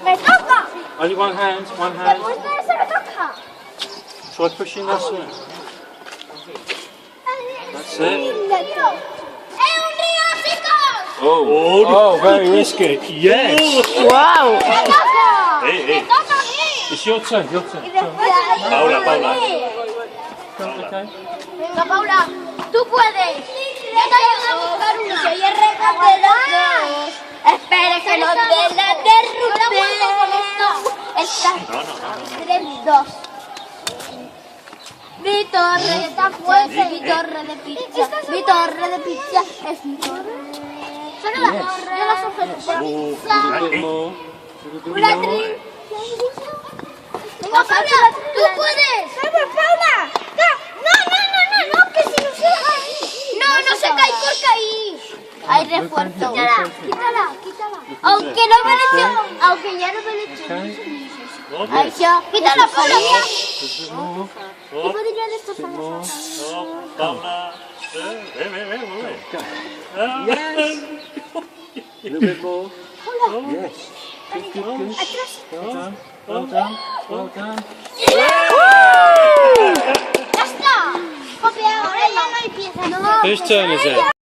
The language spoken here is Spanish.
¡Me toca! Only one hand, one hand. Después de eso me toca. Try pushing that way. That's it. ¡Es un río, chicos! Oh, very risky. Yes. ¡Wow! ¡Me toca! Hey, ¡Me hey. toca a mí! It's your turn, your turn. Y después Paula, Paula. Okay. Venga, Paula, tú puedes. Yo te ayudo a buscar uno. Soy el récord de los dos. Espere que no te la derrumbe. Está 3-2. Mi torre está fuerte. Mi torre de pizza. Mi torre de pizza es mi torre. Solo la torre. Yo la sujeto. A little bit more. Una tri. Venga, Paula, tú puedes. ¡Vamos, Paula! No, que si no se cae. No se cae por caer. Hay refuerzo. Quítala. Aunque no me le eche, aunque ya no me le eche. Ahí ya. Quítala, Paula, ya. Y podría destrozar la sala. Paula. Ven. Yes. A little bit more. Yes. Good. Atrás. Well done. ¡Ya está! Copia, ahora ya no hay piezas. Whose turn is it?